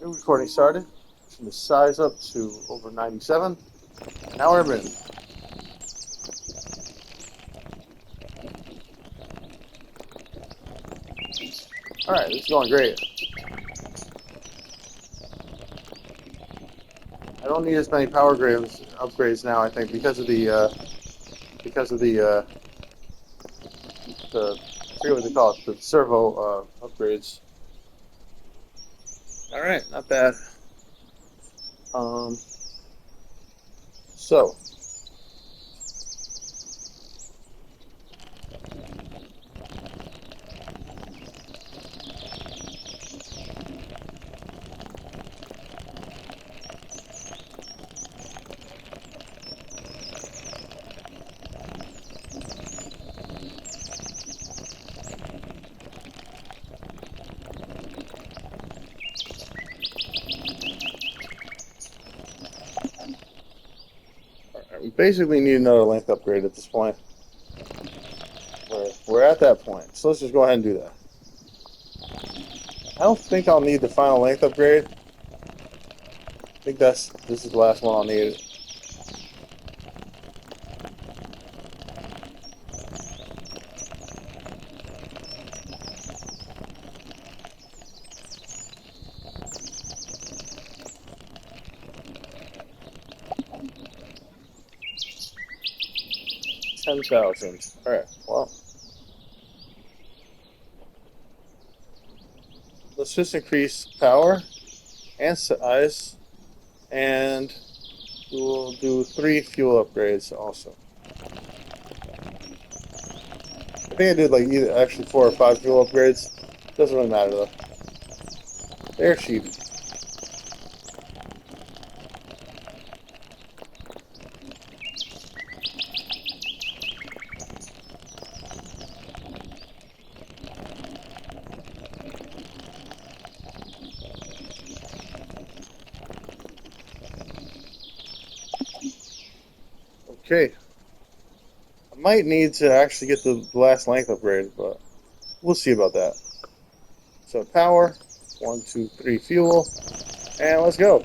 New recording started. Turn the size up to over 97. Now we're in. Alright, this is going great. I don't need as many power upgrades now, I think, because of I forget what they call it, the servo upgrades. Alright, not bad. Um, so, we basically need another length upgrade at this point. We're at that point, so let's just go ahead and do that. I don't think I'll need the final length upgrade. I think this is the last one I'll need. 10,000. Alright, well, let's just increase power and size, and we'll do 3 fuel upgrades also. I think I did like either actually 4 or 5 fuel upgrades. Doesn't really matter though. They're cheap. Okay. I might need to actually get the last length upgrade, but we'll see about that. So power, 1, 2, 3 fuel, and let's go.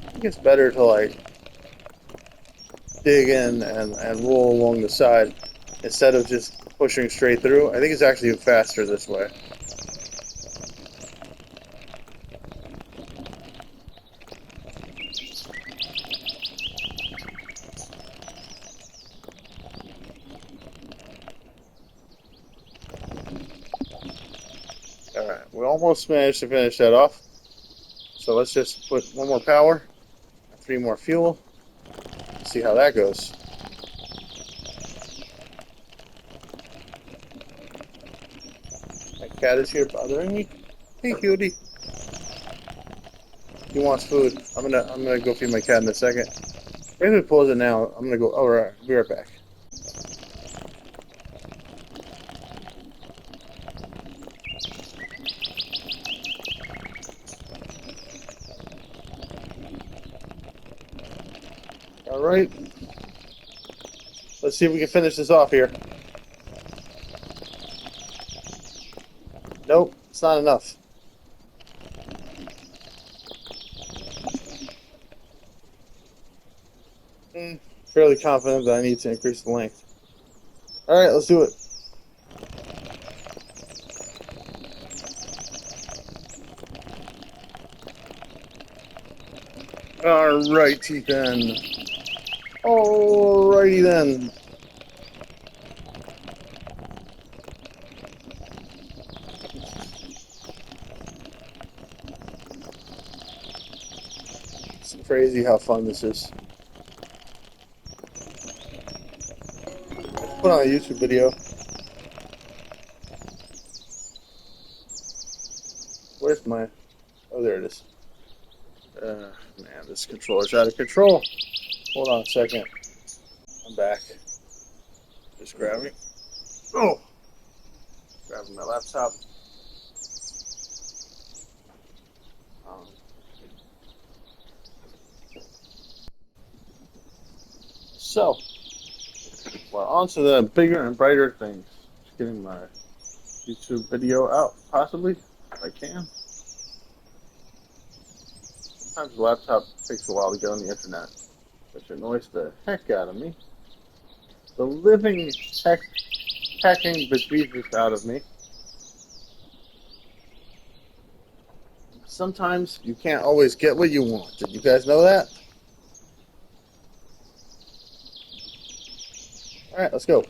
I think it's better to like dig in and roll along the side instead of just pushing straight through. I think it's actually faster this way. Alright, we almost managed to finish that off. So let's just put 1 more power, 3 more fuel, see how that goes. My cat is here bothering me. Hey cutie. He wants food. I'm gonna go feed my cat in a second. We're gonna pause it now. I'm gonna go. Oh, right. Be right back. All right. Let's see if we can finish this off here. Nope, it's not enough. Fairly confident that I need to increase the length. All right, let's do it. All righty then. All righty then. It's crazy how fun this is. Put on a YouTube video. Where's my... Oh, there it is. Man, this controller's out of control. Hold on a second. I'm back. Just grabbing. Oh! Grabbing my laptop. Um, so, we're on to the bigger and brighter things. getting my YouTube video out, possibly, if I can. Sometimes the laptop takes a while to get on the internet, which annoys the heck out of me. The living hacking bejesus out of me. Sometimes you can't always get what you want. Did you guys know that? Alright, let's go.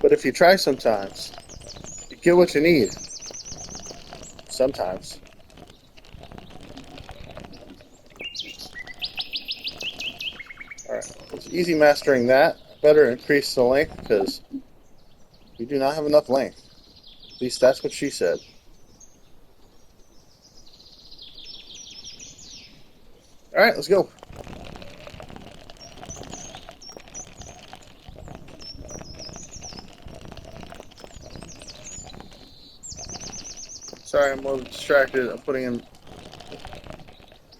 But if you try sometimes, you get what you need. Sometimes. Alright, it's easy mastering that. Better increase the length because we do not have enough length. At least that's what she said. Alright, let's go. Sorry, I'm a little distracted. I'm trying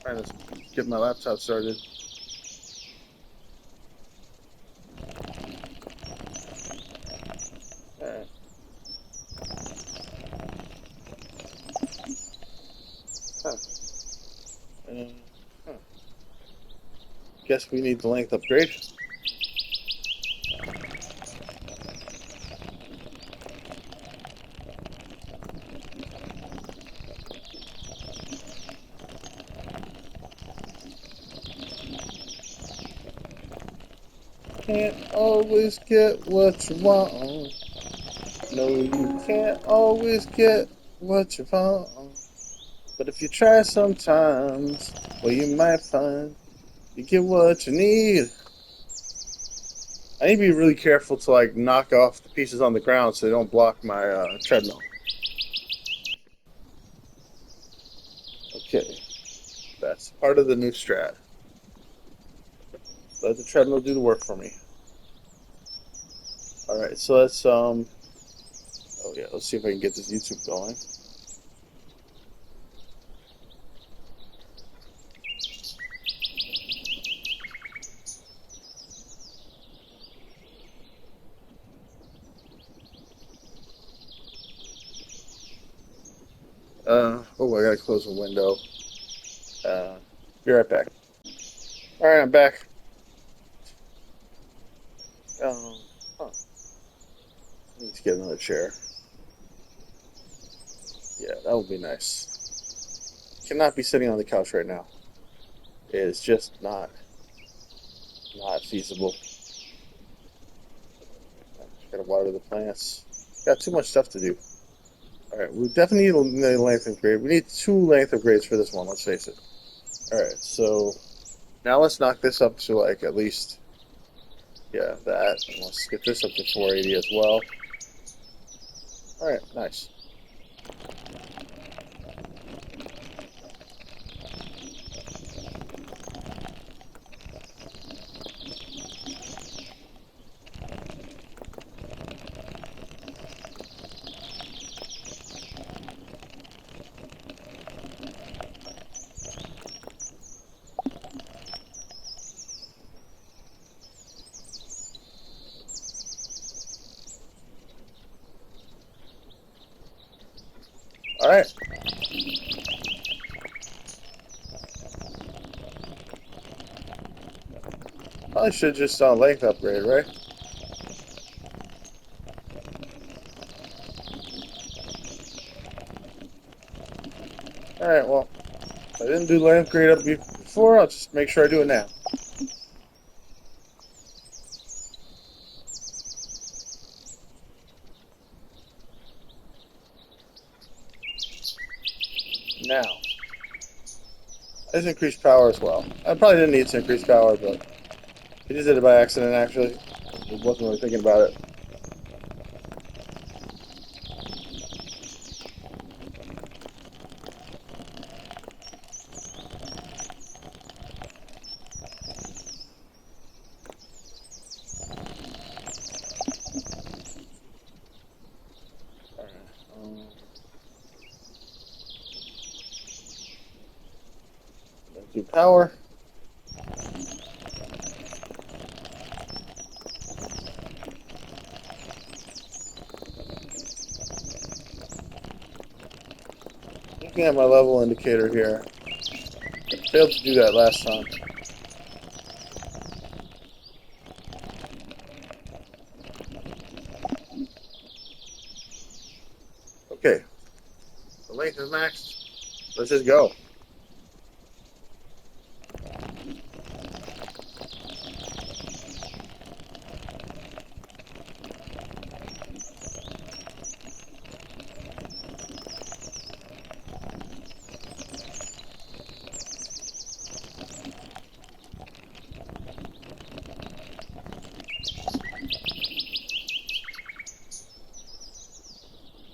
to get my laptop started. Alright. Huh. Huh. Guess we need the length upgrade. Can't always get what you want. No, you can't always get what you want. But if you try sometimes, well, you might find you get what you need. I need to be really careful to like knock off the pieces on the ground so they don't block my treadmill. Okay, that's part of the new strat. Let the treadmill do the work for me. All right, so let's oh yeah, let's see if I can get this YouTube going. Oh, I gotta close the window. Be right back. All right, I'm back. Huh. I need to get another chair. Yeah, that would be nice. Cannot be sitting on the couch right now. It is just not feasible. Gotta water the plants. Got too much stuff to do. All right, we definitely need a length upgrade. We need 2 length upgrades for this one. Let's face it. All right, so now let's knock this up to like at least, yeah, that. And let's get this up to 480 as well. All right, nice. All right. Probably should just length upgrade, right? All right. Well, if I didn't do length upgrade up before, I'll just make sure I do it now. Now, let's increase power as well. I probably didn't need to increase power, but I just did it by accident. Actually, I wasn't really thinking about it. All right. Let's do power. looking at my level indicator here. I failed to do that last time. Okay. The length is maxed. Let's just go.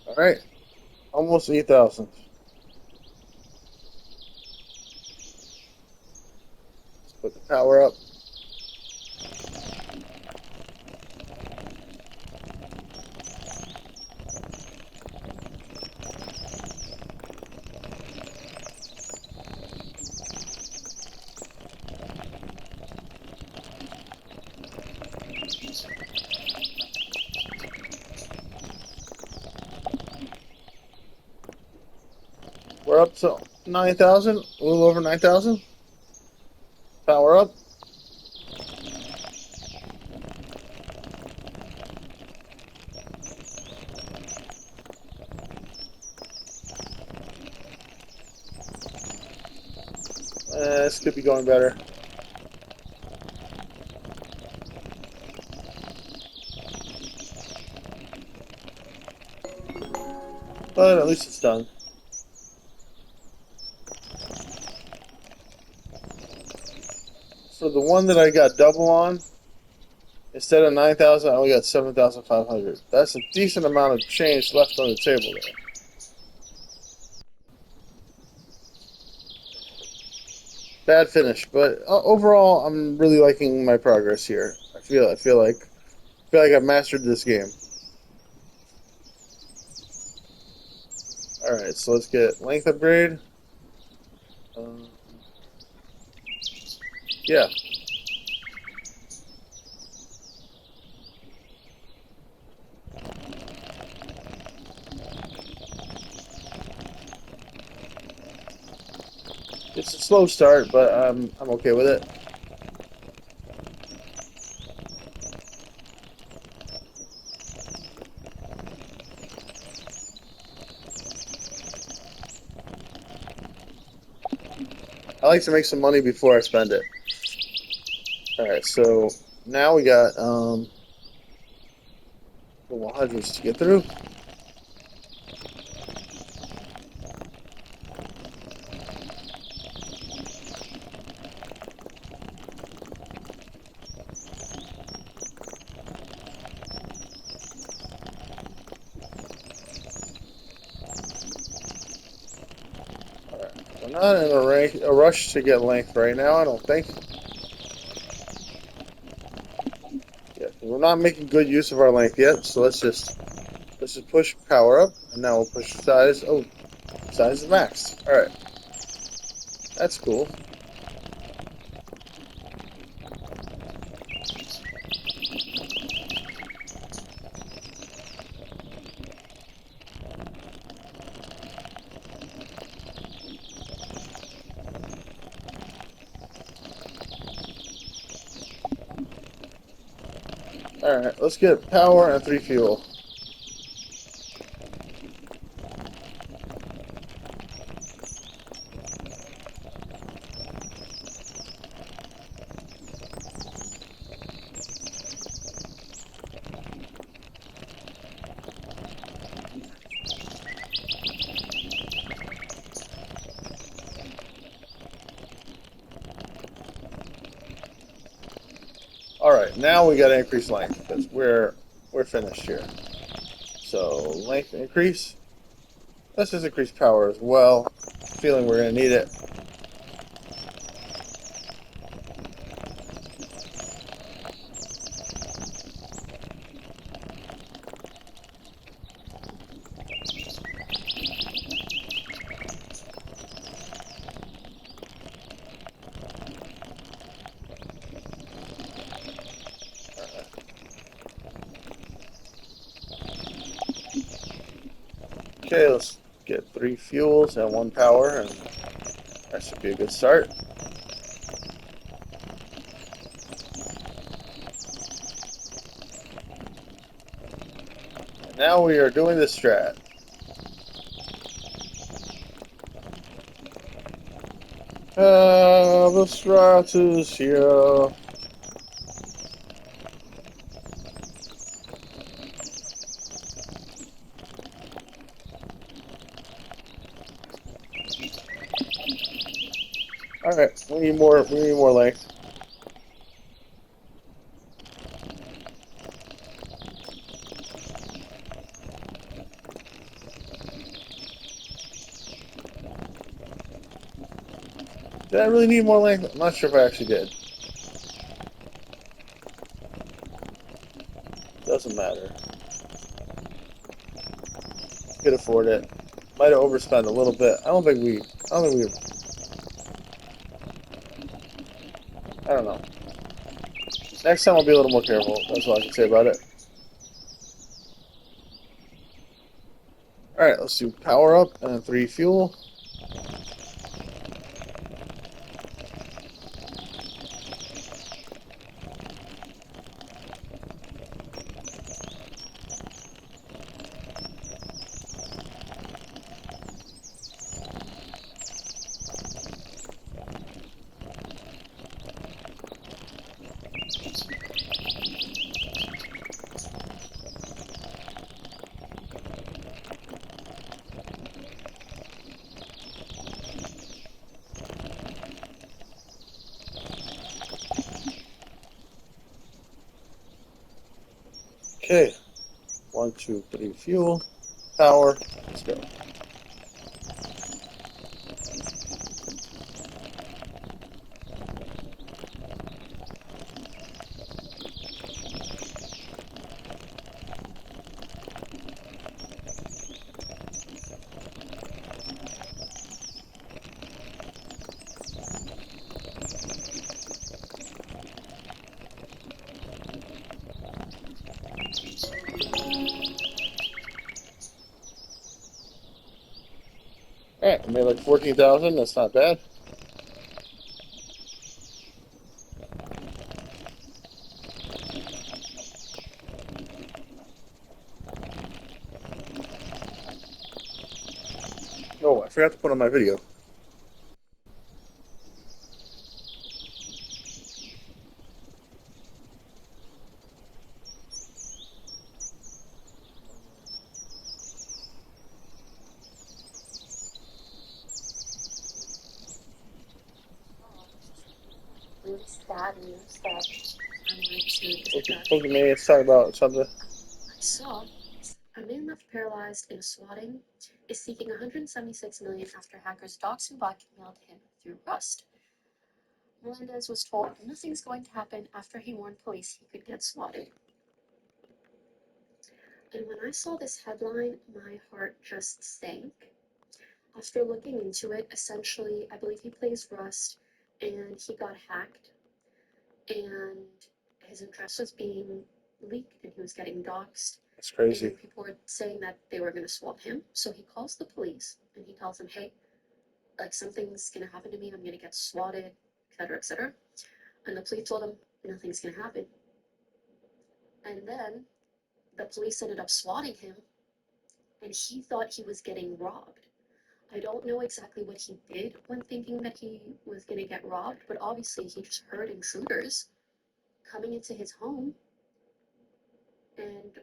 All right. Almost 8,000. Let's put the power up. We're up to 9,000. A little over 9,000. Power up. This could be going better. But at least it's done. So the one that I got double on, instead of 9,000, I only got 7,500. That's a decent amount of change left on the table there. Bad finish, but overall, I'm really liking my progress here. I feel like I've mastered this game. All right, so let's get length upgrade. Um, yeah, it's a slow start, but I'm okay with it. I like to make some money before I spend it. All right, so now we got the 100s to get through. All right, we're not in a rush to get length right now, I don't think. Yeah, we're not making good use of our length yet, so let's just push power up, and now we'll push size. Oh, size is maxed. All right, that's cool. All right, let's get power and 3 fuel. All right, now we got to increase length because we're finished here. So length increase. Let's just increase power as well. Feeling we're gonna need it. Okay, get 3 fuels and 1 power, and that should be a good start. And now we are doing the strat. The strat is here. Alright, we need more length. Did I really need more length? I'm not sure if I actually did. Doesn't matter. Could afford it. Might have overspent a little bit. I don't think we I don't know. Next time I'll be a little more careful. That's all I can say about it. Alright, let's do power up and 3 fuel. Okay. 1, 2, 3 fuel. Power. Let's go. Alright, I made like 14,000. That's not bad. Oh, I forgot to put on my video. Really sad news that I wanted to discuss. Look at me. Let's talk about something. I saw a man left paralyzed in a swatting is seeking 176 million after hackers doxed and blackmailed him through Rust. Melendez was told nothing's going to happen after he warned police he could get swatted. And when I saw this headline, my heart just sank. After looking into it, essentially, I believe he plays Rust and he got hacked and his address was being leaked and he was getting doxxed. That's And crazy. people were saying that they were going to swap him. So he calls the police and he tells them, hey, like something's going to happen to me. I'm going to get swatted, etc., etc. And the police told him nothing's going to happen. And then the police ended up swatting him and he thought he was getting robbed. I don't know exactly what he did when thinking that he was going to get robbed, but obviously he just heard intruders coming into his home and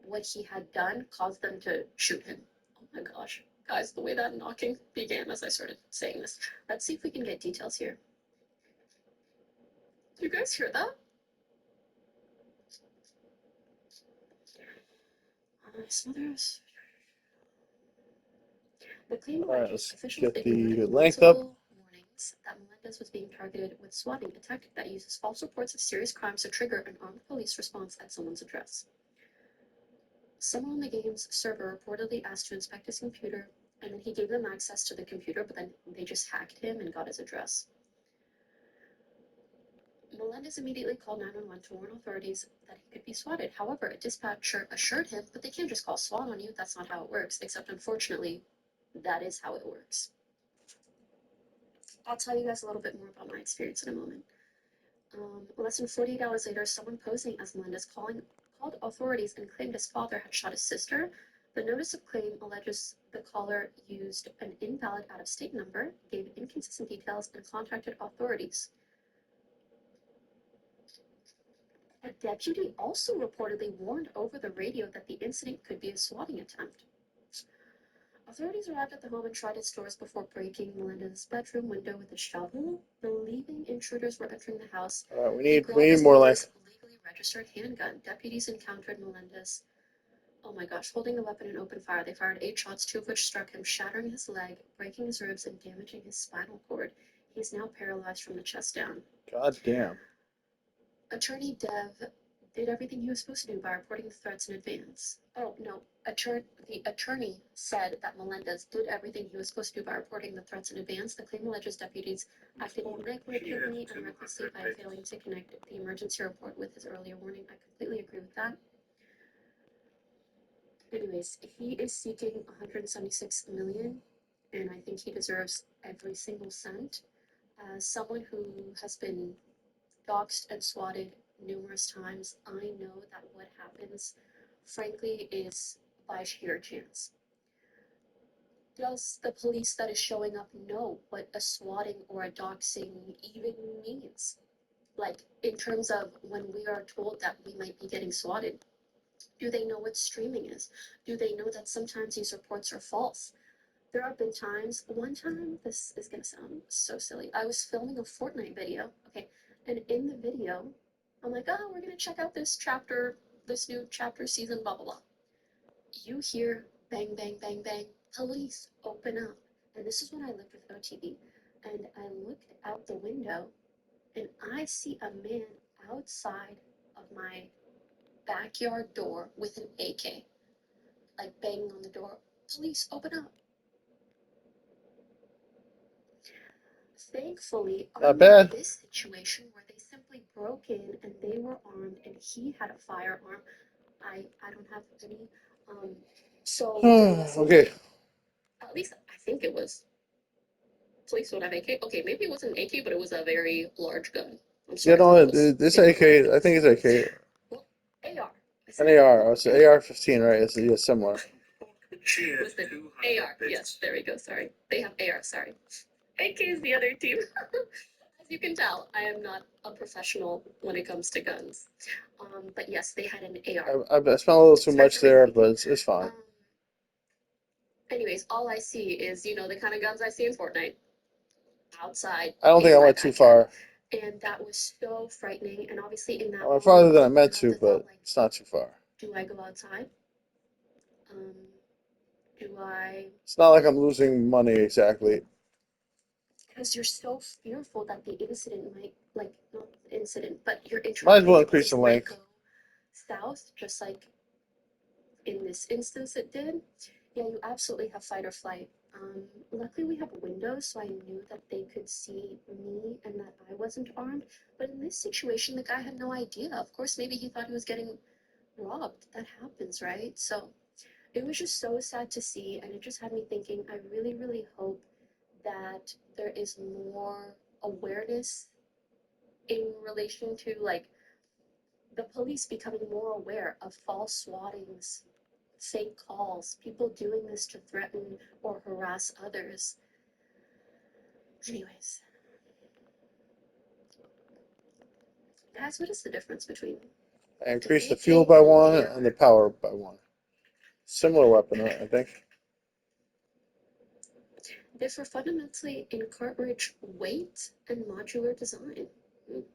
what he had done caused them to shoot him. Oh my gosh. Guys, the way that knocking began as I started saying this. Let's see if we can get details here. Do you guys hear that? Smothers. The claim Alright, alleges let's officials get ignored the length up. multiple warnings that Melendez was being targeted with swatting, a tactic that uses false reports of serious crimes to trigger an armed police response at someone's address. Someone on the game's server reportedly asked to inspect his computer, and then he gave them access to the computer, but then they just hacked him and got his address. Melendez immediately called 911 to warn authorities that he could be swatted. However, a dispatcher assured him, but they can't just call SWAT on you. That's not how it works. Except, unfortunately, that is how it works. I'll tell you guys a little bit more about my experience in a moment. Less than 48 hours later, someone posing as Melendez called authorities and claimed his father had shot his sister. The notice of claim alleges the caller used an invalid out-of-state number, gave inconsistent details, and contacted authorities. A deputy also reportedly warned over the radio that the incident could be a swatting attempt. Authorities arrived at the home and tried its doors before breaking Melendez's bedroom window with a shovel, believing intruders were entering the house. Alright, we need more length. Legally registered handgun. Deputies encountered Melendez, oh my gosh, holding a weapon and opened fire. They fired 8 shots, 2 of which struck him, shattering his leg, breaking his ribs, and damaging his spinal cord. He is now paralyzed from the chest down. God damn. Attorney Dev did everything he was supposed to do by reporting the threats in advance. Oh, no. The attorney said that Melendez did everything he was supposed to do by reporting the threats in advance. The claim alleges deputies acted negligently and recklessly by failing to connect the emergency report with his earlier warning. I completely agree with that. Anyways, he is seeking $176 million, and I think he deserves every single cent. As someone who has been doxxed and swatted numerous times, I know that what happens, frankly, is by sheer chance. Does the police that is showing up know what a swatting or a doxing even means? Like, in terms of when we are told that we might be getting swatted, do they know what streaming is? Do they know that sometimes these reports are false? There have been times, one time, this is gonna sound so silly, I was filming a Fortnite video, okay, and in the video, I'm like, oh, we're gonna check out this chapter, this new chapter season, blah, blah, blah. You hear bang, bang, bang, bang, police, open up. And this is when I lived with OTB. And I looked out the window and I see a man outside of my backyard door with an AK, like banging on the door. Police, open up. Thankfully, Not bad. this situation where they simply broke in and they were armed and he had a firearm, I don't have any. So Okay. at least I think it was. Police would have AK. Okay, maybe it wasn't an AK, but it was a very large gun. I'm sorry. Yeah, no, this AK, I think it's AK. Well, AR. An AR. It's an AR-15, right? It's similar. Was the AR? Yes, there we go. Sorry, they have AR. Sorry, AK is the other team. As you can tell, I am not a professional when it comes to guns. But yes, they had an AR. I spent a little too much there, but it's fine. Anyways, all I see is, the kind of guns I see in Fortnite outside. I don't think I went too far. And that was so frightening. And obviously in that I went farther than I meant to, but like, it's not too far. do I go outside? Do I? It's not like I'm losing money exactly. Because you're so fearful that the incident might, like, not the incident, but your Might as well increase the length. go south, just like in this instance it did. Yeah, you absolutely have fight or flight. Luckily we have windows, so I knew that they could see me and that I wasn't armed. But in this situation, the guy had no idea. Of course, maybe he thought he was getting robbed. That happens, right? So it was just so sad to see, and it just had me thinking, I really, really hope that there is more awareness in relation to, like, the police becoming more aware of false swattings, fake calls, people doing this to threaten or harass others. Anyways. Guys, what is the difference between... I increased the fuel by 1 and the power by 1. Similar weapon, I think. Differ fundamentally in cartridge weight and modular design.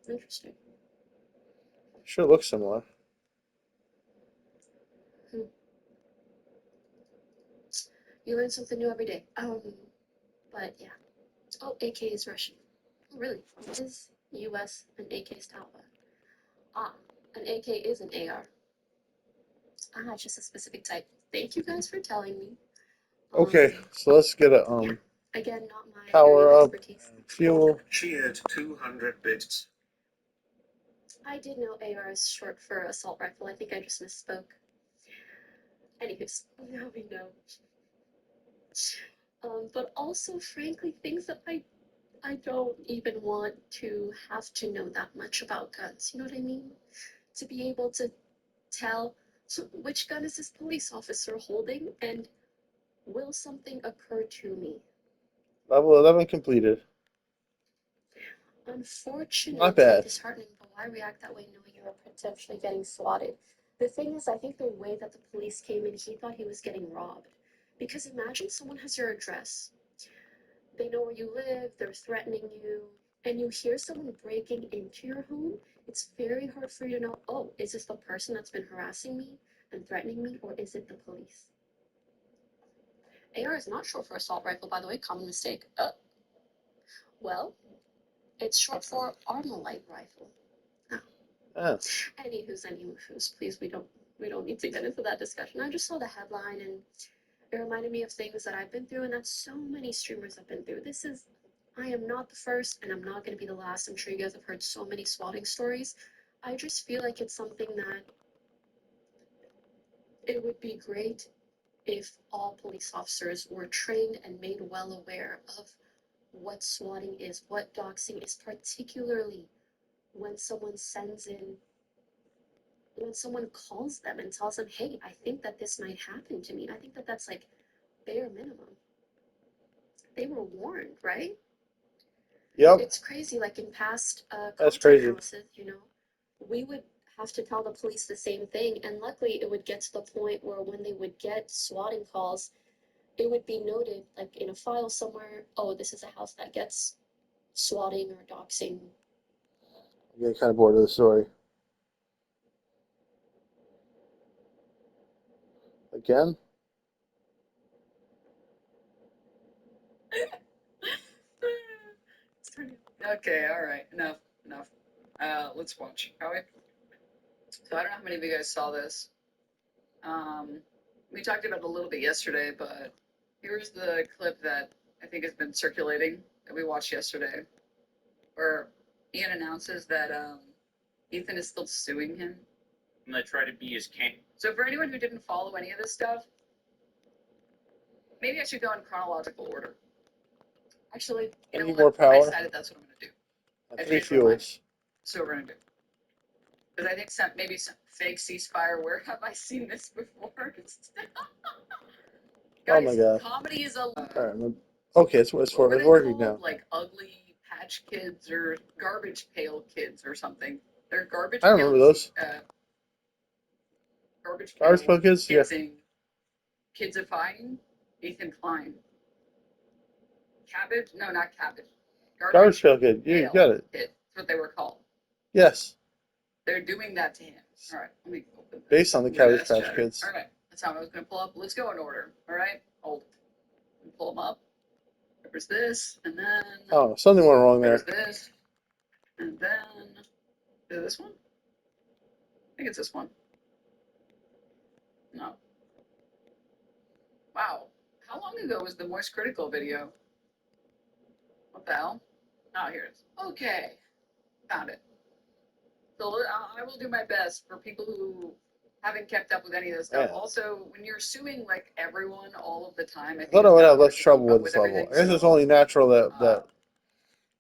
Interesting. Sure looks similar. You learn something new every day. But yeah. Oh, AK is Russian. Oh, really? This is US and AK is Talbot. Ah, an AK is an AR. Ah, it's just a specific type. Thank you guys for telling me. Okay, so let's get a yeah. Again, not my power up expertise. and fuel. Cheered 200 bits. I did know AR is short for assault rifle. I think I just misspoke. Anyways, now we know. But also, frankly, things that I don't even want to have to know that much about guns. You know what I mean? To be able to tell, so which gun is this police officer holding, and will something occur to me? Level 11 completed. Unfortunately, Not bad. disheartening, but why react that way knowing you were potentially getting swatted? The thing is, I think the way that the police came in, he thought he was getting robbed. Because imagine someone has your address, they know where you live, they're threatening you, and you hear someone breaking into your home. It's very hard for you to know, oh, is this the person that's been harassing me and threatening me, or is it the police? AR is not short for assault rifle, by the way, common mistake. Well, it's short for Armalite rifle. Oh. Anywho's, please, we don't need to get into that discussion. I just saw the headline and it reminded me of things that I've been through and that so many streamers have been through. I am not the first and I'm not going to be the last. I'm sure you guys have heard so many swatting stories. I just feel like it's something that it would be great if all police officers were trained and made well aware of what swatting is, what doxing is, particularly when someone sends in, when someone calls them and tells them, hey, I think that this might happen to me. I think that that's like bare minimum. They were warned, right? Yep. It's crazy. Like in past That's content crazy. houses, we would have to tell the police the same thing. And luckily, it would get to the point where when they would get swatting calls, it would be noted, like in a file somewhere, oh, this is a house that gets swatting or doxing. I'm getting kind of bored of the story. Again? Okay, all right, enough. Let's watch, shall we? So I don't know how many of you guys saw this. We talked about it a little bit yesterday, but here's the clip that I think has been circulating that we watched yesterday, where Ian announces that Ethan is still suing him. And I try to be his king. So for anyone who didn't follow any of this stuff, maybe I should go in chronological order. Actually, I you know need what? more power. I decided that's what I'm going to do. And I 3 changed my mind. fuels. So we're going to do. Because I think maybe some fake ceasefire. Where have I seen this before? Oh Guys, my god. comedy is a. Alright, okay, it's What were they working called? now. Like ugly patch kids or garbage pail kids or something. They're garbage. I remember those. Garbage Garbage pail Pail Kids? Yeah. Kidsifying Ethan Klein. Cabbage? No, not cabbage. Garbage Pail Kid. You Pail got it. Kid. That's what they were called. Yes. They're doing that to him. All right, let me open this. Based on the Look at Cabbage that Patch chatter. Kids. All right, that's how I was going to pull up. Let's go in order. All right, hold. Pull them up. There's this, and then Oh, something went wrong there. there's this, and then is it this one? I think it's this one. No. Wow. How long ago was the Moist Critical video? What the hell? Oh, here it is. Okay. Found it. So I will do my best for people who haven't kept up with any of this stuff. Yeah. Also, when you're suing like everyone all of the time, I thought I would have less trouble with this level. everything, I guess it's so, only natural that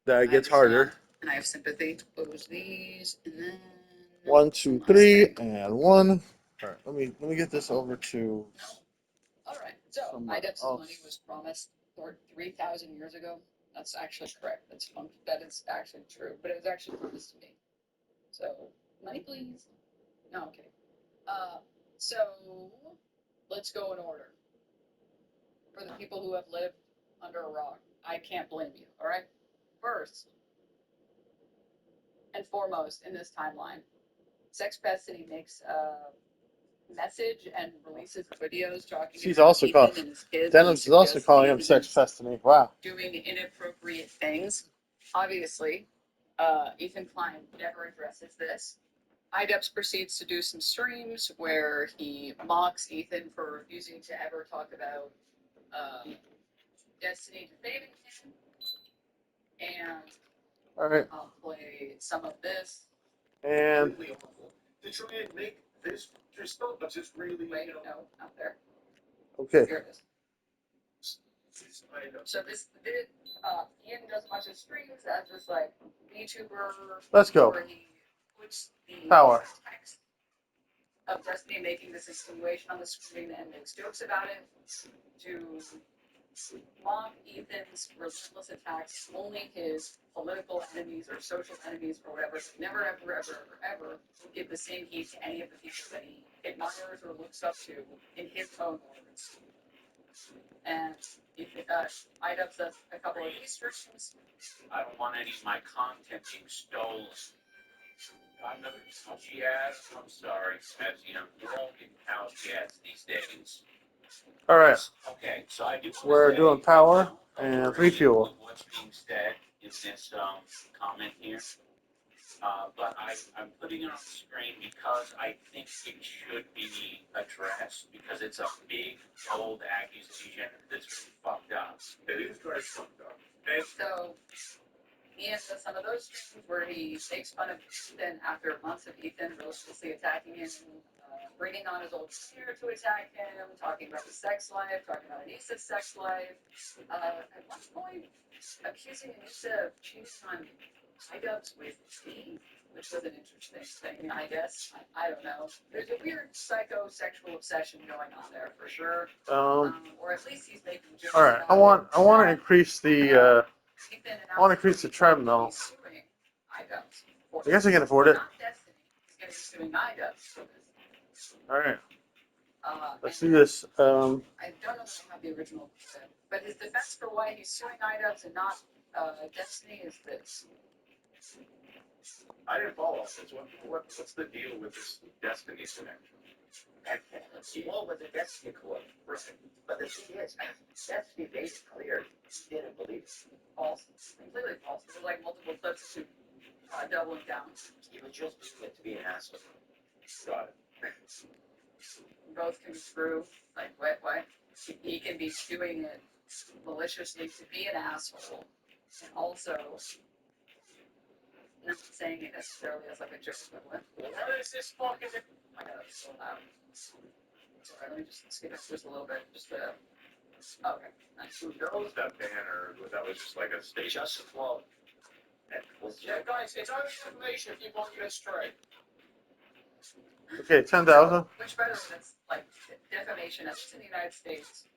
it I gets understand, harder. and I have sympathy. Close these, and then 1, 2, 3, and 1. All right, let me get this over to. All right. So IDEP's money was promised 3,000 years ago. That's actually correct. That is actually true, but it was actually promised to me. So money, please. No, I'm kidding. So let's go in order. For the people who have lived under a rock, I can't blame you. All right. First and foremost in this timeline, Sexpacity makes a message and releases videos talking She's about also Ethan called. and his kids. Dennis is also calling him Sex Destiny. Wow. Doing inappropriate things. Obviously, Ethan Klein never addresses this. IDEPS proceeds to do some streams where he mocks Ethan for refusing to ever talk about Destiny defaming him. And All right. I'll play some of this. And Really awful. To try and make this just just really, Wait, no, not there. okay, Here it is. I know. So this Ian does a bunch of streams as this like VTuber. Let's go. Where he puts the Power. text of Destiny making this insinuation on the screen and makes jokes about it to mock Ethan's relentless attacks, only his political enemies or social enemies or whatever. Never, ever, ever, ever give the same heat to any of the people that he admires or looks up to in his own words. And IDUB does a couple of these streams. I don't want any of my content being stolen. God knows how she ads. I'm sorry, as you know, we're all getting house ads these days. all right. Okay, so I do. We're doing power and 3 fuel. What's being said in this comment here, but I'm putting it on the screen because I think it should be addressed because it's a big, bold accusation that's really fucked up. It is very fucked up. And so Ian does some of those streams where he makes fun of Ethan after months of Ethan relentlessly attacking him, bringing on his old sister to attack him, talking about his sex life, talking about Anissa's sex life. At one point, accusing Anissa of cheating on IDUBs with T, which was an interesting thing, I guess. I don't know. There's a weird psychosexual obsession going on there for sure. Or at least he's making jokes. All right. I want to increase the treadmill. I guess I can afford it. Not Destiny. He's going to be suing IDUBs for this. All right. Let's do this. I don't know if I have the original, but his defense for why he's suing IDUBs and not Destiny is this. I didn't follow this. What's the deal with this Destiny connection? Well, with the Destiny Corps, right. But the thing is, Destiny made it clear he didn't believe it. False. Completely false. There's like multiple clips to doubling down. He was just doing it to be an asshole. Got it. Both can be true. Like, what? He can be doing it maliciously to be an asshole, and also not saying it necessarily as like a joke equivalent. What is this fucking? I got it so loud. Sorry, let me just skip it just a little bit. Just okay. Nice. Who knows that banner? That was just like a station. Just a quote. Yeah, guys, it's only information if you won't get it straight. Okay, 10,000. Which, by the way, that's like defamation, at least in the United States,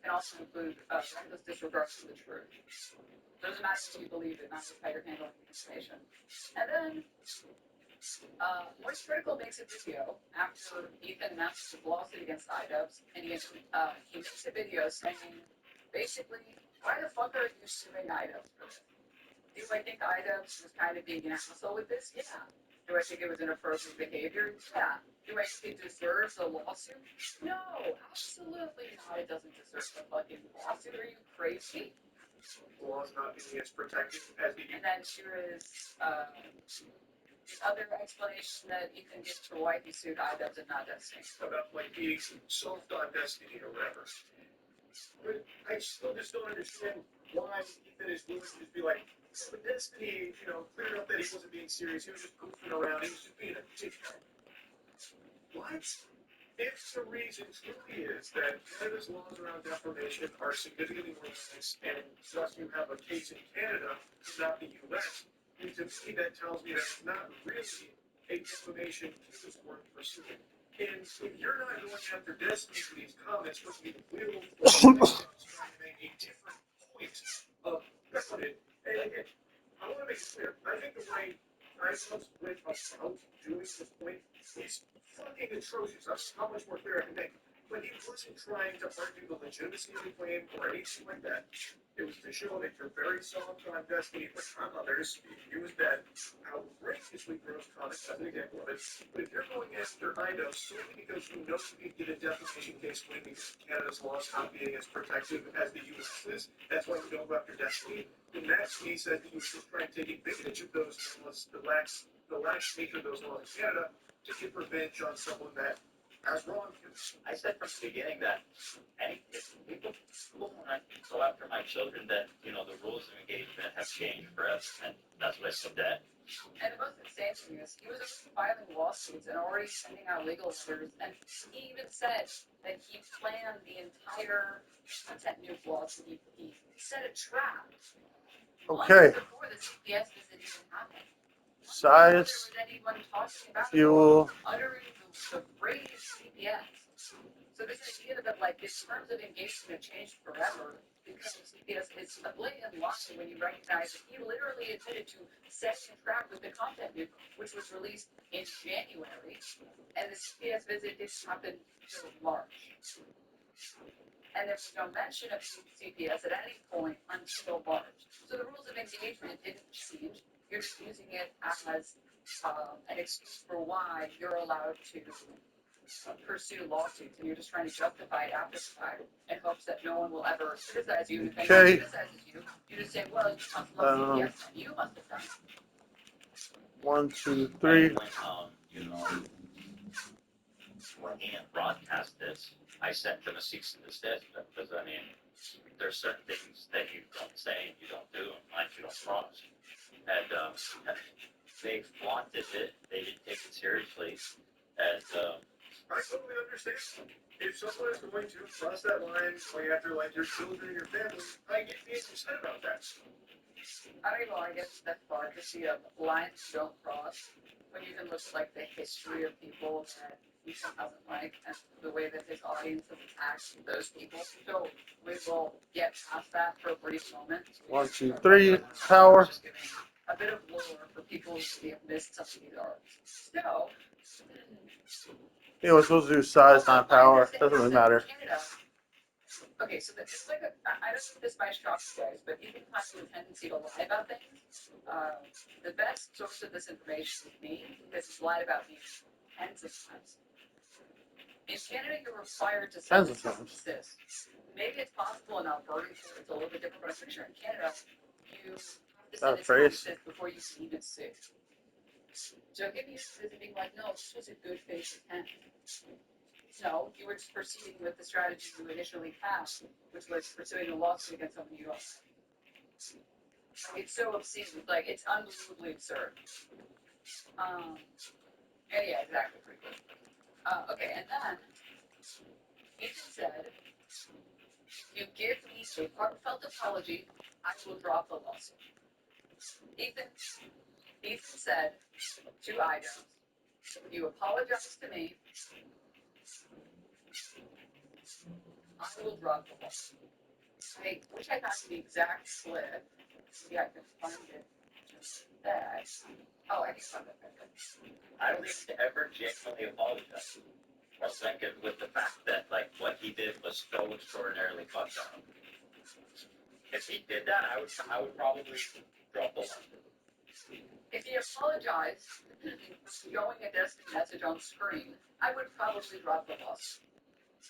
can also include reckless disregard for the truth. Doesn't matter if you believe it, matters how you're handling the information. And then, Moist Critical makes a video after Ethan announced a lawsuit against IDUBs, and he makes a video saying, basically, why the fuck are you suing IDUBs for this? Do I think IDUBs was kind of being an asshole with this? Yeah. Do I think it was inappropriate behavior? Yeah. Do I think it deserves a lawsuit? No, absolutely not. It doesn't deserve a fucking lawsuit. Are you crazy? The law's not being as protected as the. And then here is the other explanation that Ethan gives for why he sued IDUBs and not Destiny. About like being soft on Destiny or whatever. But I still just don't understand why Ethan is willing to just be like, with Destiny, clear up that he wasn't being serious, he was just goofing around, he was just being a dickhead. What? If the reason truly is that Canada's laws around defamation are significantly more lax, and thus you have a case in Canada, not the U.S., to me that tells me that it's not really a defamation case worth pursuing. And if you're not going after Destiny for these comments, what we will trying to make a different point of precedent. And again, I want to make it clear. I think the way ISOs went about doing this point is fucking atrocious. That's how much more clear I can make. But he wasn't trying to argue the legitimacy of the claim or anything like that. It was to show that you're very soft on Destiny for others. You use that outrageously gross comment as an example of it. But if you're going after IDUBs solely because you know you can get a defamation case when because Canada's laws not being as protective as the U.S. is, that's why you don't go after Destiny. In that case, I think you should try and take advantage of those laws, the lax nature of those laws in Canada, to get revenge on someone that has wronged you. I said from the beginning that if people want to go after my children, then the rules of engagement have changed for us, and that's what I said that And the most insane thing is, he was already filing lawsuits and already sending out legal letters, and he even said that he planned the entire content nuke lawsuit. He set a trap Okay. months before the CPS visit even happened. Size, There was anyone talking about fuel. uttering the phrase CPS. So this idea that like his terms of engagement have changed forever because of CPS is a blatant lie when you recognize that he literally admitted to setting a trap with the content nuke, which was released in January, and the CPS visit didn't happen until March. And there was no mention of CPS at any point until March. So the rules of engagement didn't change. You're just using it as an excuse for why you're allowed to pursue lawsuits, and you're just trying to justify it after the fact in hopes that no one will ever criticize you. And if anyone Okay. criticizes you, you just say, well, you must have CPS, and you must have done it. 1, 2, 3. When, you know, when Ian broadcast this, I sent them a cease and desist because, I mean, there's certain things that you don't say and you don't do and lines you don't cross. And they flaunted it. They didn't take it seriously. And I totally understand. If someone is going to cross that line going after like your children or your family, I get being upset about that. I don't even want to get that far to see lines don't cross when you can look at like the history of people that Ethan doesn't like and the way that his audience has attacked those people. So we will get past that for a brief moment. 1, 2, 3. Power. Just giving a bit of lore for people who may have missed some of these arcs. So, Yeah, we're supposed to do size, not power. Doesn't really matter. okay, so it's like I don't think this might shock you guys, but Ethan has a tendency to lie about things. The best source of this information is me, because he's lied about me tens of times. In Canada, you're required to send Tens of times. this. Maybe it's possible in Alberta, it's a little bit different, but I'm pretty sure in Canada, you have to send a phrase. cease before you can even sue. So if you use being like, no, this was a good faith attempt. No, you were just proceeding with the strategy you initially passed, which was pursuing a lawsuit against someone you don't. It's so obscene, like it's unbelievably absurd. And yeah, exactly, pretty good. Okay, and then Ethan said, "You give me a heartfelt apology, I will drop the lawsuit." Ethan said to Idaho, "You apologize to me, I will drop the lawsuit." I wish I had the exact slip. See, I can find it. That. Oh, I can find it. I don't think he ever genuinely apologized. I was thinking with the fact that like what he did was so extraordinarily fucked up. If he did that, I would probably drop the line. If he apologized for showing a Destiny message on screen, I would probably drop the lawsuit.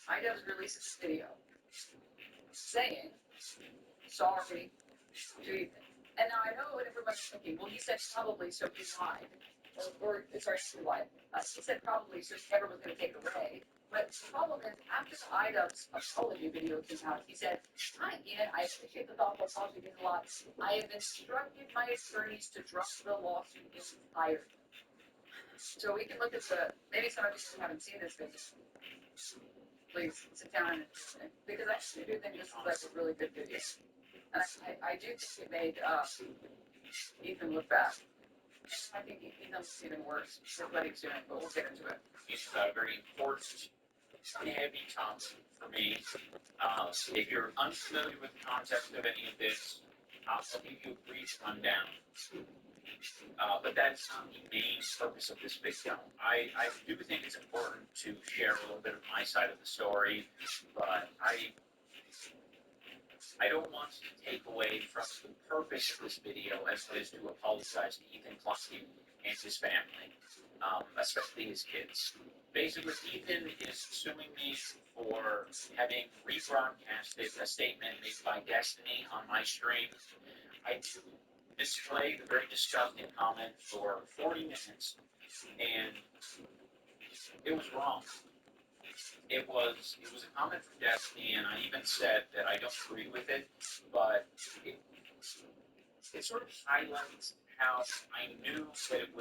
IDEVs released this video saying, sorry to Ethan. And now I know what everybody's thinking, well, he said probably, so he lied. Or sorry, he lied. He said probably, so he never was going to take it away. But the problem is, after the IDEV's apology video came out, he said, "Hi, Ian, I appreciate the thoughtful apology means a lot. I have instructed my attorneys to drop the lawsuit entirely." So we can look at the, maybe some of you haven't seen this video. Please sit down and because I actually do think this is like a really good video. And I do think it made Ethan look bad. I think Ethan looks even worse for what he's doing, but we'll get into it. It's a very important, heavy topic for me. If you're unfamiliar with the context of any of this, I'll give you a brief rundown. But that's not the main purpose of this video. I do think it's important to share a little bit of my side of the story, but I don't want to take away from the purpose of this video as it is to apologize to Ethan Clunky and his family, especially his kids. Basically, Ethan is suing me for having rebroadcasted a statement made by Destiny on my stream. I displayed a very disgusting comment for 40 minutes, and it was wrong. It was a comment from Destiny, and I even said that I don't agree with it, but it sort of highlights how I knew that it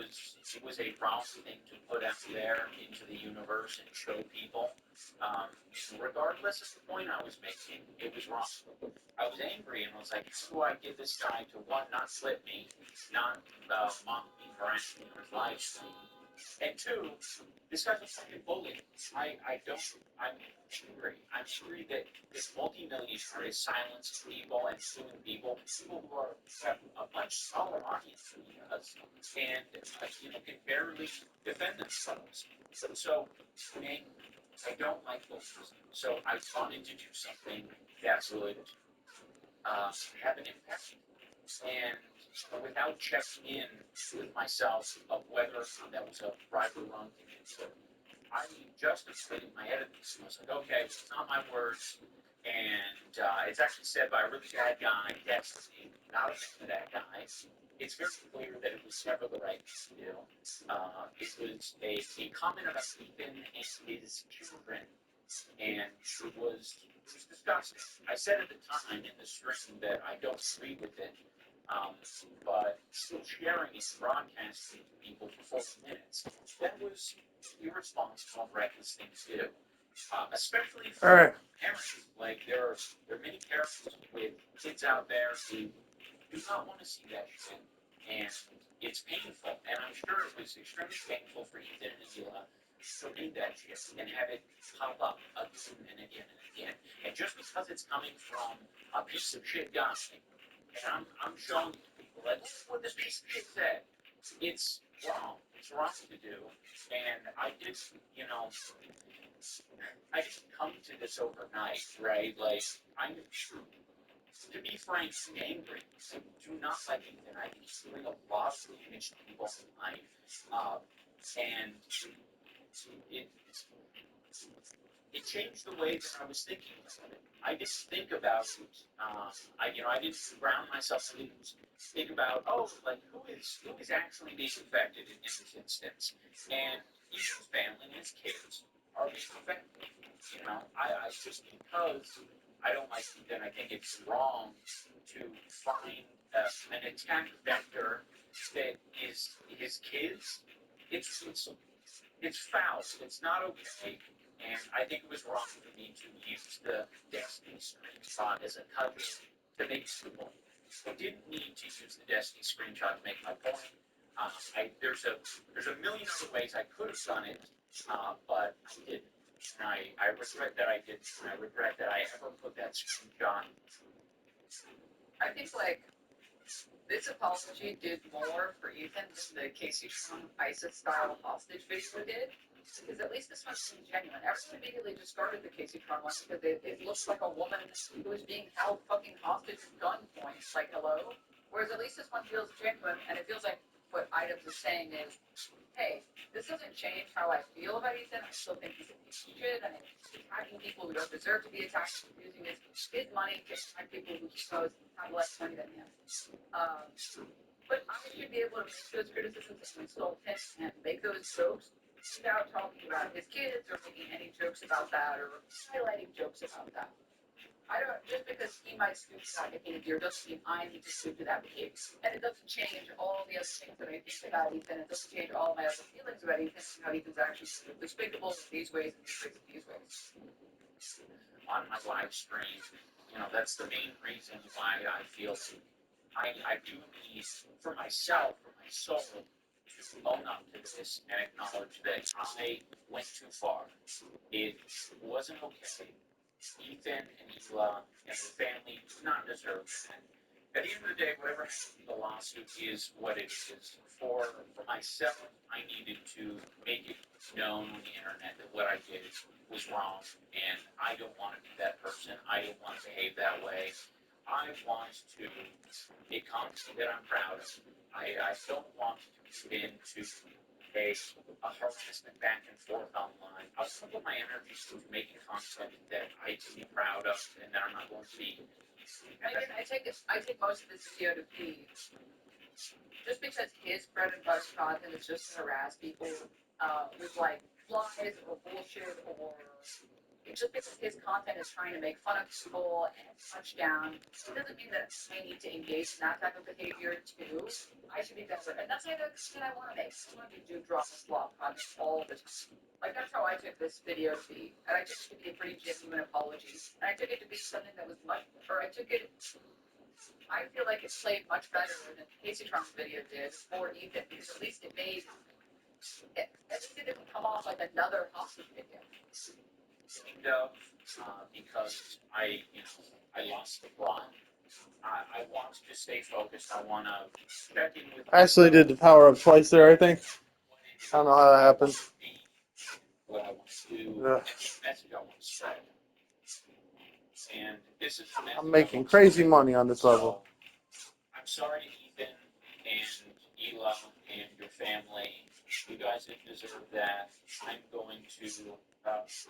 was a wrong thing to put out there into the universe and show people. Um, Regardless of the point I was making, it was wrong. I was angry and was like, how do I get this guy to one, not slip me, not mock me for asking for his life, and two, this guy's a fucking bully. I'm angry. I'm angry that this multi-millionaire is silencing people and suing people who have a much smaller audience than he does, and can barely defend themselves. So, I don't like those. So I wanted to do something that would have an impact, and without checking in with myself of whether or not that was a right or wrong thing to do. I justified in my editing. I was like, okay, it's not my words, and it's actually said by a really bad guy. That's not a fan of that guy. It's very clear that it was never the right thing to do. It was a comment about Ethan and his children, and it was disgusting. I said at the time in the stream that I don't agree with it, but still sharing it, broadcasting to people for 40 minutes, that was irresponsible and reckless thing to do. Especially for All right. parents. Like there are many parents with kids out there who do not want to see that shit, and it's painful. And I'm sure it was extremely painful for Ethan and Hila to read that shit and have it pop up again and again and again. And just because it's coming from a piece of shit guy, and I'm showing people like, this is what this piece of shit said. It's wrong. It's wrong to do. And I didn't come to this overnight, right? Like, to be frank, I'm angry. I do not like Ethan. I think he's doing a lot of damage to people's life. And it, it changed the way that I was thinking about it. I didn't think about it. I didn't ground myself. I didn't think about, who is actually being affected in this instance. And Ethan's family and his kids are being affected. I just because I don't like Ethan, I think it's wrong to find an attack vector that is his kids. It's foul. It's not okay. And I think it was wrong for me to use the Destiny screenshot as a cudgel to make the point. I didn't need to use the Destiny screenshot to make my point. There's a million other ways I could have done it, but I didn't. And I regret that I didn't. And I regret that I ever put that screenshot. I think like this apology did more for Ethan than the Casey Trump ISIS style hostage video did. Because at least this one seemed genuine. Everyone immediately discarded the Casey Trump one because it looks like a woman who was being held fucking hostage at gunpoint. Like, hello? Whereas at least this one feels genuine, and it feels like what Items is saying is, hey, this doesn't change how I feel about Ethan. I still think he's a piece of shit, and he's attacking people who don't deserve to be attacked, using his money to attack people who he knows have less money than him. But I should be able to make those criticisms and insult him and make those jokes without talking about his kids or making any jokes about that or highlighting jokes about that. I don't, just because he might stoop to that behavior doesn't mean I need to stoop to that behavior. And it doesn't change all the other things that I think about Ethan. It doesn't change all my other feelings about Ethan and how Ethan's actually despicable in these ways and these ways and these ways. On my live stream, that's the main reason why I feel I do need, for myself, for my soul, to own up to this and acknowledge that I went too far. It wasn't okay. Ethan and Hila and the family do not deserve that. At the end of the day, whatever happened to the lawsuit is what it is. For myself, I needed to make it known on the internet that what I did was wrong, and I don't want to be that person. I don't want to behave that way. I want to be content that I'm proud of. I don't want to spin to a harassment back and forth online. I'll put my energy to making content that I can be proud of and that I'm not going to be. I take most of this video to be just because his bread and butter content is just to harass people with like lies or bullshit or just because his content is trying to make fun of people and punch down, it doesn't mean that I need to engage in that type of behavior too. I should be better. And that's the kind of content I want to make. I want to do drop and flop content all the time. Like, that's how I took this video to be. And I took it to be a pretty genuine apology. And I took it to be something that was much, or I feel like it played much better than the Casey Trump video did for Ethan, because at least it made, at least it didn't come off like another hostage video. No, because I lost the plot. I want to stay focused. I want to check in with. I actually did the power up twice there, I think. I don't know how that happened. What I want to do, Yeah. and the message I want to spread. And this is the message I'm I making want to crazy spread. money on this level. So, I'm sorry, Ethan and Ela and your family. You guys didn't deserve that. I'm going to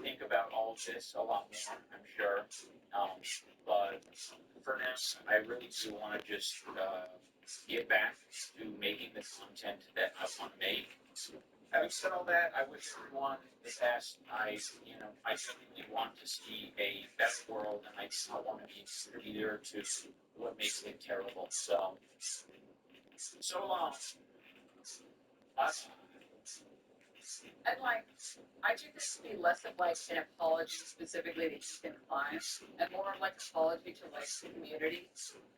think about all of this a lot more, I'm sure. But for now, I really do want to just get back to making the content that I want to make. Having said all that, I wish everyone the best. I genuinely want to see a better world, and I do not want to be a contributor to what makes it terrible. So long. And like, I took this to be less of like an apology specifically to Ethan Klein, and more of like an apology to like the community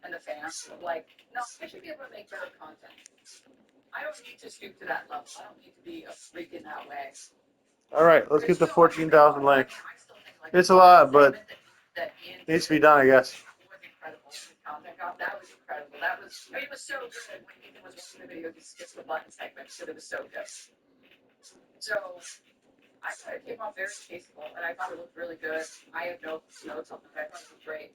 and the fans. Of like, no, I should be able to make better content. I don't need to stoop to that level. I don't need to be a freak in that way. All right, let's get the 14,000 likes. I still think, like, It's a lot, but that Ian needs to be done, I guess. was incredible. The content got, that was incredible. That was, I mean, it was so good. When Ethan was watching the video, he skipped the button segment because it was so good. So I thought it came off very tasteful, and I thought it looked really good. I have no notes on it. I thought it was great.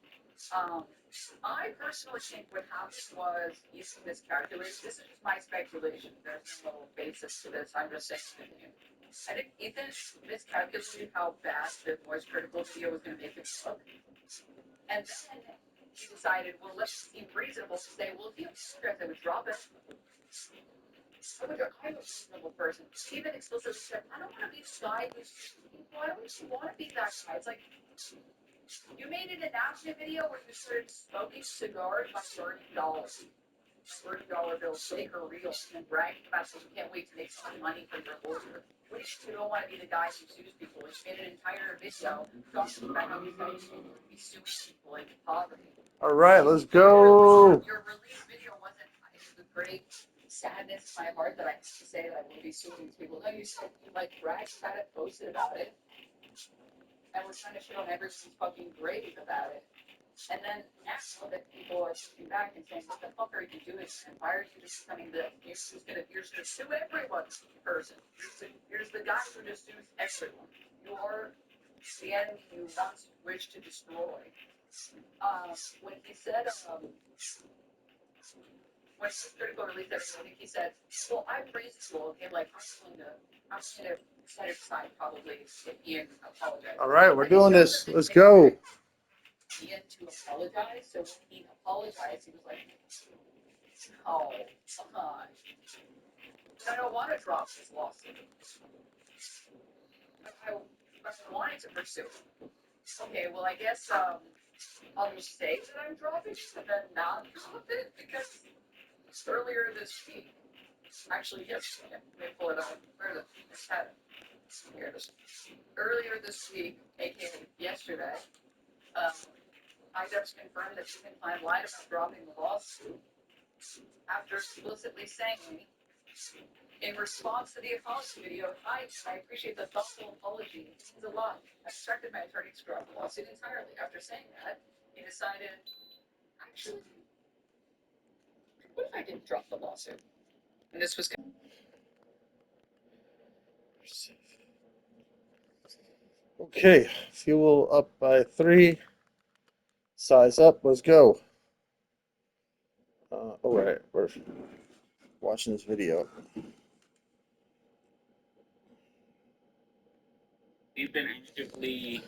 I personally think what happened was Ethan miscalculated. This is just my speculation. There's no basis to this. I'm just saying it. I think Ethan miscalculated how bad the voice critical video was going to make it look. And then he decided, well, let's seem reasonable to say, well, if you have script, I would drop it. I'm a reasonable person. Even explicitly said, I don't want to be the guy who's people. I don't want to be that guy. It's like, you made an announcement video where you started smoking cigars by $30. $30 bills, fake or real, and bragging about how you can't wait to make some money from your lawyer. What if you don't want to be the guy who sues people? You made an entire video talking about how you guys should be suing people in poverty. All right, let's go. Your release video wasn't, it was a great sadness in my heart that I have to say that I will be suing these people. No, you said you like bragged about it, posted about it, and we're trying to shit on everyone's fucking grave about it. And then now that people are looking back and saying, what the fuck are you doing? And why are you just becoming you're just gonna sue everyone person. You're the guy who just sues everyone. You are the enemy you want to wish to destroy. When he said, when he was critical release everything, I think he said, well, I'm reasonable, okay, like, I'm gonna set it aside probably if Ian apologized. All right, we're doing this. Let's go. Ian to apologize, so when he apologized, he was like, oh, come on. I don't want to drop this lawsuit. I wanted to pursue it. Okay, well, I guess I'll just say that I'm dropping it and then not drop it, because earlier this week, actually, yes, let me pull it up. Where the heck? Here it is. Earlier this week, aka yesterday, IDEPS confirmed that Ethan Klein lied about dropping the lawsuit after explicitly saying, in response to the apology video, I appreciate the thoughtful apology. It means a lot. I instructed my attorney to drop the lawsuit entirely. After saying that, he decided, actually, what if I didn't drop the lawsuit? And this was Okay, fuel up by 3. Size up. Let's go. All right, we're watching this video. We've been actively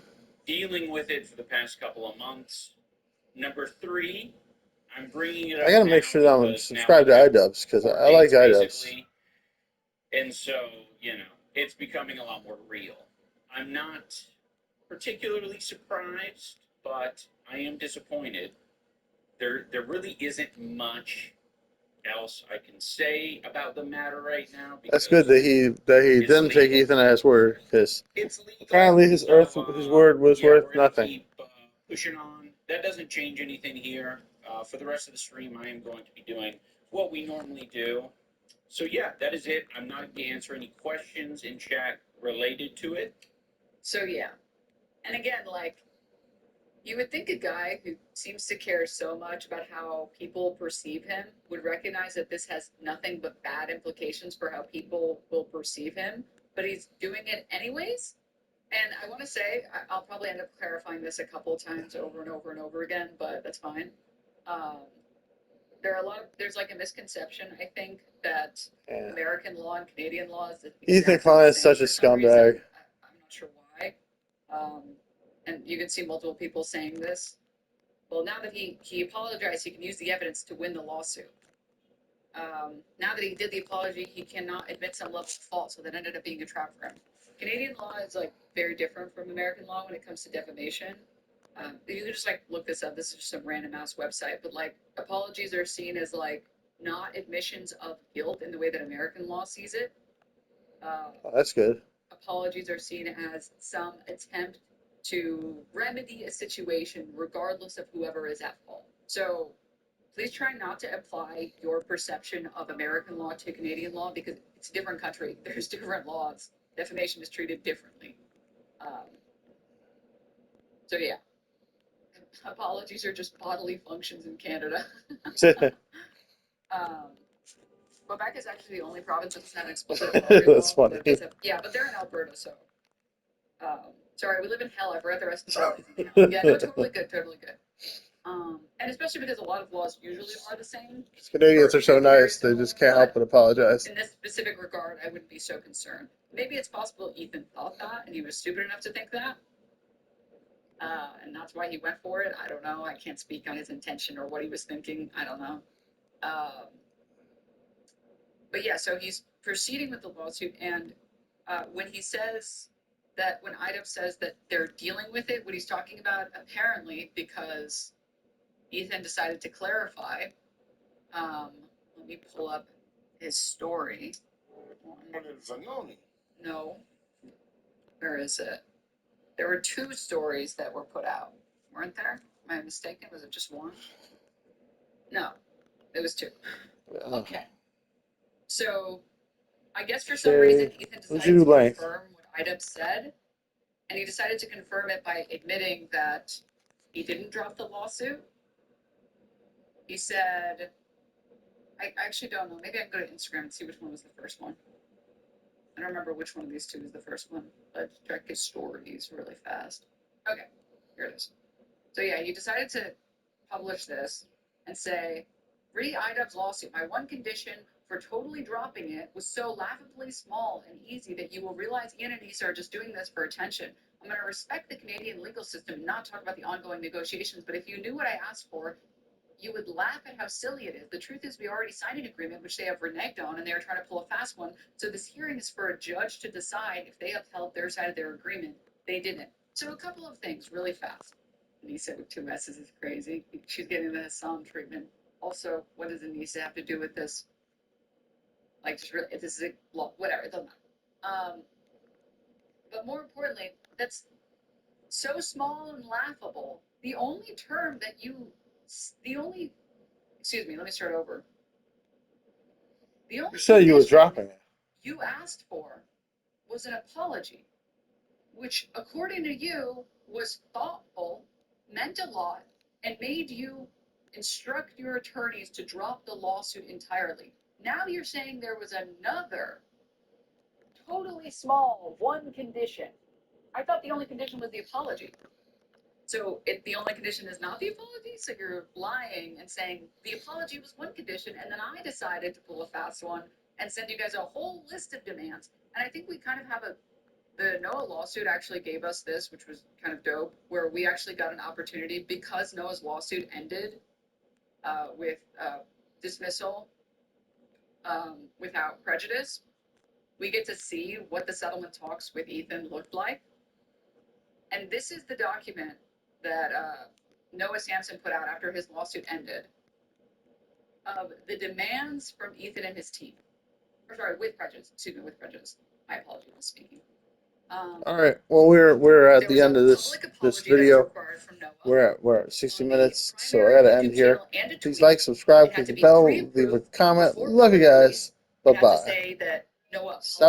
dealing with it for the past couple of months. Number 3, I'm bringing it up. I gotta make sure that I'm subscribed to iDubbbz because I like iDubbbz. And so, it's becoming a lot more real. I'm not particularly surprised, but I am disappointed. There really isn't much else I can say about the matter right now. That's good that he It's didn't take legal. Ethan at his word, because It's legal. apparently his his word was yeah, worth we're gonna nothing. Keep pushing on. That doesn't change anything here. For the rest of the stream, I am going to be doing what we normally do. So yeah, that is it. I'm not going to answer any questions in chat related to it. So yeah, and again, like, you would think a guy who seems to care so much about how people perceive him would recognize that this has nothing but bad implications for how people will perceive him, but he's doing it anyways. And I want to say, I'll probably end up clarifying this a couple of times over and over and over again, but that's fine. There's like a misconception, I think, that Yeah. American law and Canadian law is Ethan exactly Klein the is same such a for some reason. scumbag. I'm not sure why. And you can see multiple people saying this. Well, now that he apologized, he can use the evidence to win the lawsuit. Now that he did the apology, he cannot admit some level of fault, so that ended up being a trap for him. Canadian law is like very different from American law when it comes to defamation. You can just like look this up. This is just some random ass website, but like apologies are seen as like not admissions of guilt in the way that American law sees it. Oh, that's good. Apologies are seen as some attempt to remedy a situation regardless of whoever is at fault. So please try not to apply your perception of American law to Canadian law because it's a different country. There's different laws. Defamation is treated differently. So yeah, apologies are just bodily functions in Canada. Quebec is actually the only province that doesn't have an explicit apology That's law. funny. Yeah, but they're in Alberta, so. Sorry, we live in hell. I've read the rest of the world. Yeah, no, totally good, totally good. And especially because a lot of laws usually are the same. Canadians are so nice; they just can't help but apologize. In this specific regard, I wouldn't be so concerned. Maybe it's possible Ethan thought that, and he was stupid enough to think that. And that's why he went for it. I don't know. I can't speak on his intention or what he was thinking. I don't know. But yeah, so he's proceeding with the lawsuit, and when he says that, when IDEP says that they're dealing with it, what he's talking about, apparently, because Ethan decided to clarify. Let me pull up his story. No. Where is it? There were 2 stories that were put out, weren't there? Am I mistaken? Was it just one? No, it was 2. Okay. So, I guess for some reason, Ethan decided to confirm what IDEP said, and he decided to confirm it by admitting that he didn't drop the lawsuit. He said, I actually don't know. Maybe I can go to Instagram and see which one was the first one. I don't remember which one of these 2 is the first one. Let's check his stories really fast. Okay, here it is. So yeah, he decided to publish this and say, re IDEP's lawsuit. My one condition for totally dropping it was so laughably small and easy that you will realize Ian and Issa are just doing this for attention. I'm going to respect the Canadian legal system and not talk about the ongoing negotiations, but if you knew what I asked for, you would laugh at how silly it is. The truth is we already signed an agreement, which they have reneged on, and they are trying to pull a fast one. So this hearing is for a judge to decide if they upheld their side of their agreement. They didn't. So a couple of things really fast. Anissa with 2 S's is crazy. She's getting the Hassan treatment. Also, what does Anissa have to do with this? Like, just really, this is a law, whatever, it doesn't matter. But more importantly, that's so small and laughable. The only term that excuse me, let me start over. The only You said you were dropping it. You asked for was an apology, which, according to you, was thoughtful, meant a lot, and made you instruct your attorneys to drop the lawsuit entirely. Now you're saying there was another totally small one condition. I thought the only condition was the apology. So if the only condition is not the apology, so you're lying and saying the apology was one condition, and then I decided to pull a fast one and send you guys a whole list of demands. And I think we kind of have the Noah lawsuit actually gave us this, which was kind of dope, where we actually got an opportunity because Noah's lawsuit ended with dismissal without prejudice. We get to see what the settlement talks with Ethan looked like. And this is the document that Noah Sampson put out after his lawsuit ended of the demands from Ethan and his team. Or sorry, with prejudice. Excuse me, with prejudice. My apologies for speaking. All right. Well, we're at There the was end a of this public apology this that was video. required from Noah. We're at 60 on the minutes, so I primary gotta end YouTube here. channel and a Please tweet. like, subscribe, It had click to the be bell, pre-approved leave a comment. before Love you public guys. release. Bye It had to bye. say that Noah Stop.